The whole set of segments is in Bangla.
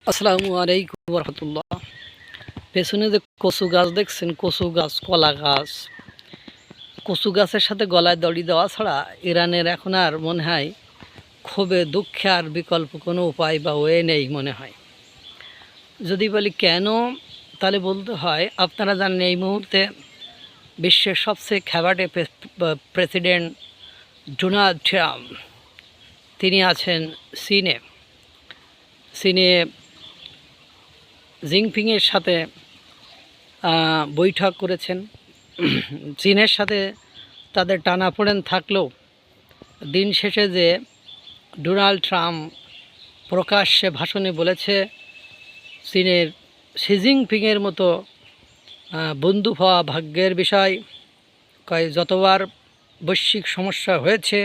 আসসালামু আলাইকুম রহমতুল্লাহ। পেছনে যে কচু গাছ দেখছেন, কচু গাছ, কলা গাছ, কচু গাছের সাথে গলায় দড়ি দেওয়া ছাড়া ইরানের এখন আর মনে হয় ক্ষোভে দুঃখে আর বিকল্প কোনো উপায় বা ওয়ে নেই মনে হয়। যদি বলি কেন, তাহলে বলতে হয় আপনারা জানেন এই মুহূর্তে বিশ্বের সবচেয়ে খেবাটে প্রেসিডেন্ট ডোনাল্ড ট্রাম্প, তিনি আছেন চীনে। চীনে জিনপিংয়ের সাথে বৈঠক করেছেন। চীনের সাথে তাদের টানাপোড়েন থাকলেও দিন শেষে যে ডোনাল্ড ট্রাম্প প্রকাশ্যে ভাষণে বলেছে চীনের শি জিনপিংয়ের মতো বন্ধু হওয়া ভাগ্যের বিষয়। কয় যতবার বৈশ্বিক সমস্যা হয়েছে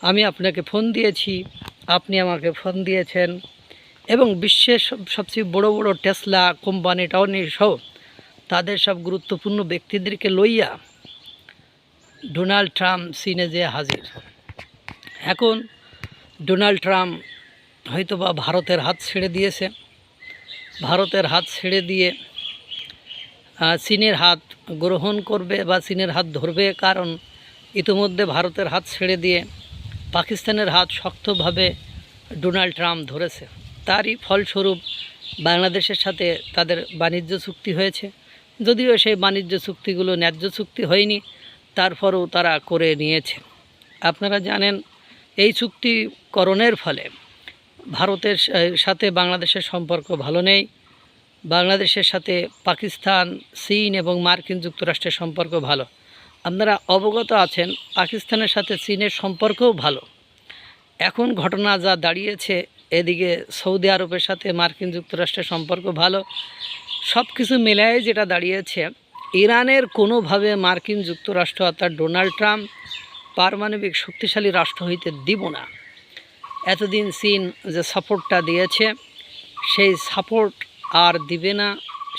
আমি আপনাকে ফোন দিয়েছি, আপনি আমাকে ফোন দিয়েছেন, এবং বিশ্বের সবচেয়ে বড় বড় টেসলা কোম্পানি টাউনি সহ তাদের সব গুরুত্বপূর্ণ ব্যক্তিদেরকে লইয়া ডোনাল্ড ট্রাম্প চীনে যে হাজির। এখন ডোনাল্ড ট্রাম্প হয়তোবা ভারতের হাত ছেড়ে দিয়েছে, ভারতের হাত ছেড়ে দিয়ে চীনের হাত গ্রহণ করবে বা চীনের হাত ধরবে, কারণ ইতিমধ্যে ভারতের হাত ছেড়ে দিয়ে পাকিস্তানের হাত শক্তভাবে ডোনাল্ড ট্রাম্প ধরেছে। তারই ফলস্বরূপ বাংলাদেশের সাথে তাদের বাণিজ্য চুক্তি হয়েছে। যদিও সেই বাণিজ্য চুক্তিগুলো ন্যায্য চুক্তি হয়নি, তারপরেও তারা করে নিয়েছে। আপনারা জানেন এই চুক্তিকরণের ফলে ভারতের সাথে বাংলাদেশের সম্পর্ক ভালো নেই। বাংলাদেশের সাথে পাকিস্তান, চীন এবং মার্কিন যুক্তরাষ্ট্রের সম্পর্ক ভালো। আপনারা অবগত আছেন পাকিস্তানের সাথে চীনের সম্পর্কও ভালো। এখন ঘটনা যা দাঁড়িয়েছে, এদিকে সৌদি আরবের সাথে মার্কিন যুক্তরাষ্ট্রের সম্পর্ক ভালো। সব কিছু মিলায়ে যেটা দাঁড়িয়েছে, ইরানের কোনোভাবে মার্কিন যুক্তরাষ্ট্র অর্থাৎ ডোনাল্ড ট্রাম্প পারমাণবিক শক্তিশালী রাষ্ট্র হইতে দিব না। এতদিন চীন যে সাপোর্টটা দিয়েছে সেই সাপোর্ট আর দিবে না,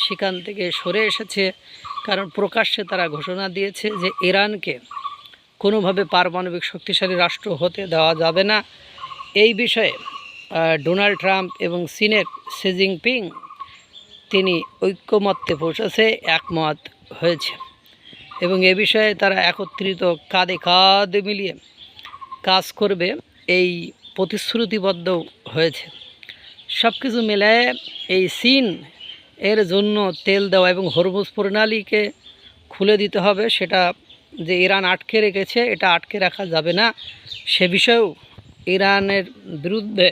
সেখান থেকে সরে এসেছে। কারণ প্রকাশ্যে তারা ঘোষণা দিয়েছে যে ইরানকে কোনোভাবে পারমাণবিক শক্তিশালী রাষ্ট্র হতে দেওয়া যাবে না। এই বিষয়ে ডোনাল্ড ট্রাম্প এবং চীনের শি জিনপিং তিনি ঐক্যমত্যে পৌঁছেছে, একমত হয়েছে, এবং এ বিষয়ে তারা একত্রিত কাঁধে কাঁধ মিলিয়ে কাজ করবে এই প্রতিশ্রুতিবদ্ধ হয়েছে। সব কিছু মিলায়ে এই চীন এর জন্য তেল দেওয়া এবং হরমুজ প্রণালীকে খুলে দিতে হবে, সেটা যে ইরান আটকে রেখেছে এটা আটকে রাখা যাবে না। সে বিষয়েও ইরানের বিরুদ্ধে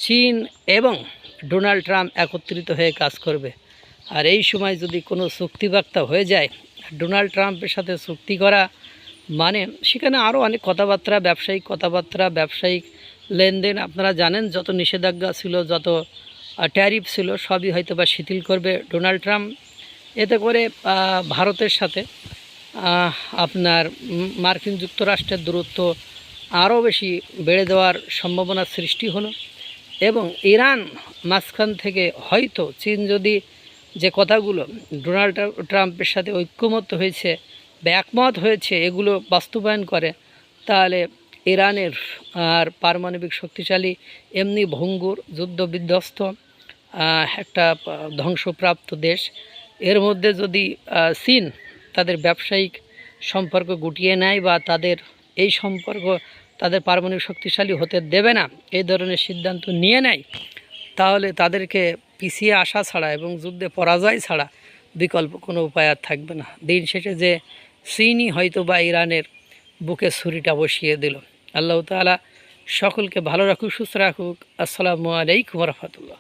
চীন এবং ডোনাল্ড ট্রাম্প একত্রিত হয়ে কাজ করবে। আর এই সময় যদি কোনো চুক্তিবার্তা হয়ে যায়, ডোনাল্ড ট্রাম্পের সাথে চুক্তি করা মানে সেখানে আরও অনেক কথাবার্তা, ব্যবসায়িক লেনদেন, আপনারা জানেন যত নিষেধাজ্ঞা ছিল, যত ট্যারিফ ছিল, সবই হয়তো বা শিথিল করবে ডোনাল্ড ট্রাম্প। এতে করে ভারতের সাথে আপনার মার্কিন যুক্তরাষ্ট্রের দূরত্ব আরও বেশি বেড়ে যাওয়ার সম্ভাবনা সৃষ্টি হলো, এবং ইরান মাঝখান থেকে হয়তো চীন যদি যে কথাগুলো ডোনাল্ড ট্রাম্পের সাথে ঐক্যমত হয়েছে বা একমত হয়েছে এগুলো বাস্তবায়ন করে, তাহলে ইরানের আর পারমাণবিক শক্তিশালী এমনি ভঙ্গুর যুদ্ধবিধ্বস্ত একটা ধ্বংসপ্রাপ্ত দেশ, এর মধ্যে যদি চীন তাদের ব্যবসায়িক সম্পর্ক গুটিয়ে নেয় বা তাদের এই সম্পর্ক তাদের পারমাণবিক শক্তিশালী হতে দেবে না, এই ধরনের সিদ্ধান্ত নিয়ে নেয়, তাহলে তাদেরকে পিছিয়ে আসা ছাড়া এবং যুদ্ধে পরাজয় ছাড়া বিকল্প কোনো উপায় আর থাকবে না। দিন শেষে যে চীনই হয়তো বা ইরানের বুকে ছুরিটা বসিয়ে দিল। আল্লাহ তাআলা সকলকে ভালো রাখুক, সুস্থ রাখুক। আসসালামু আলাইকুম রহমতুল্লাহ।